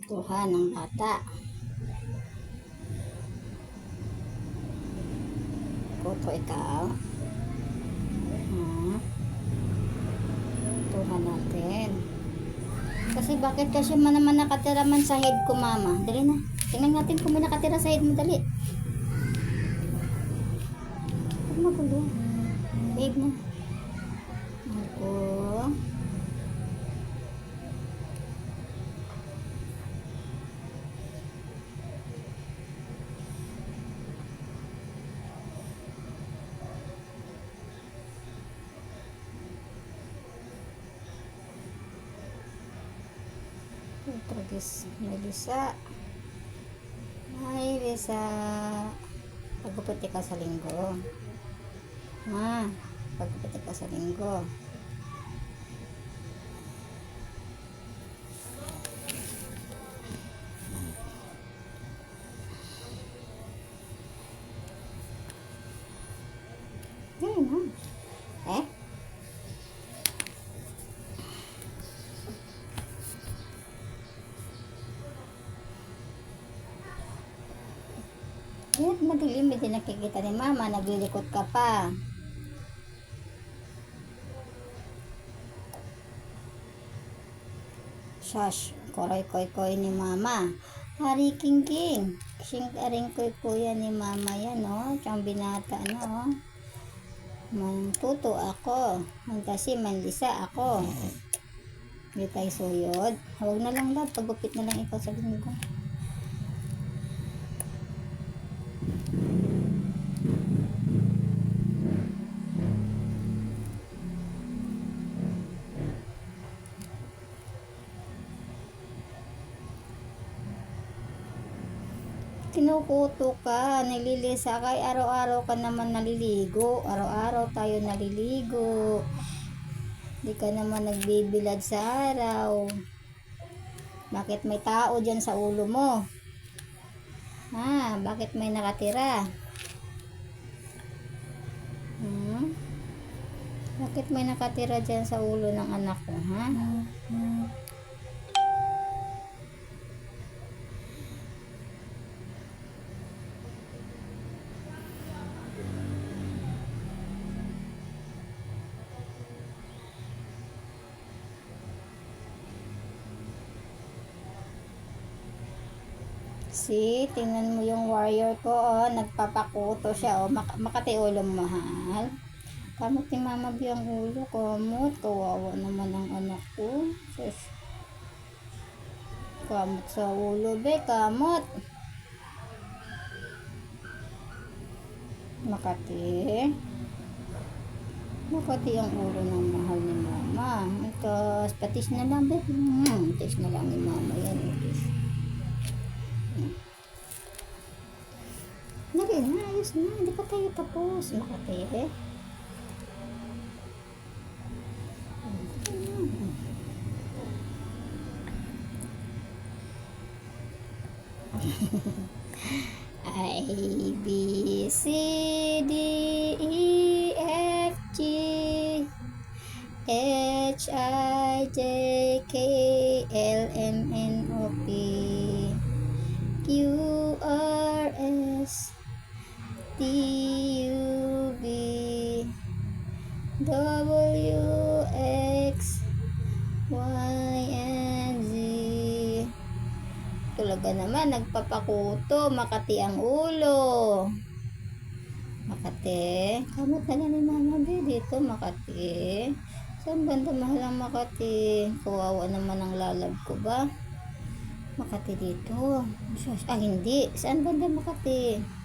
Kuha ng bata. Kuto ikaw. Tuhan natin. Kasi bakit kasi naman nakatira man sa head ko, mama? Dali na. Tingnan natin kung may nakatira sa head mo. Dali. Huwag magulo. Babe na. Ako. Melissa. Hi, Lisa. Pagpuputi ka sa linggo. Pagpuputi ka sa linggo. Yan na. Yan, madilim, hindi nakikita ni mama, naglilikot ka pa. Shush, koroy-koy-koy ni mama. Hari king-king. Sing aring koy kuya ni mama yan, oh. Siyang binata, no, oh. Mantuto ako. Kasi manlisa ako. Hindi tayo suyod. Huwag na lang, love. Paggupit na lang ikaw sa linggo. Kinukuto ka, nililisa ka, araw-araw ka naman naliligo, araw-araw tayo naliligo, di ka naman nagbibilad sa araw. Bakit may tao dyan sa ulo mo? Bakit may nakatira? Bakit may nakatira dyan sa ulo ng anak ko, ha? See, tingnan mo yung warrior ko, oh, nagpapakuto siya, oh, makati ulo mahal. Kamot ni mama biyang ulo, kamot, kawawa naman ang anak ko. Sus. Kamot sa ulo, be, kamot. Makati. Makati ang ulo ng mahal ni mama. Ito, patis na lang, be. Patis na lang ni mama yan, patis. Nari na, ayos na. Hindi pa tayo tapos. Makati, eh. A, B, C, D, E, F, G, H, I, J, K, L, M, N, O, P, Q, R, S, T, U, V, W, X, Y, and Z. Talaga naman, nagpapakuto, makati ang ulo. Makati. Kamot na lang ni mama, be, dito, makati. Saan banda mahal ang makati? Kawawa naman ang lalab ko ba? Makati dito. Hindi. Saan banda makati?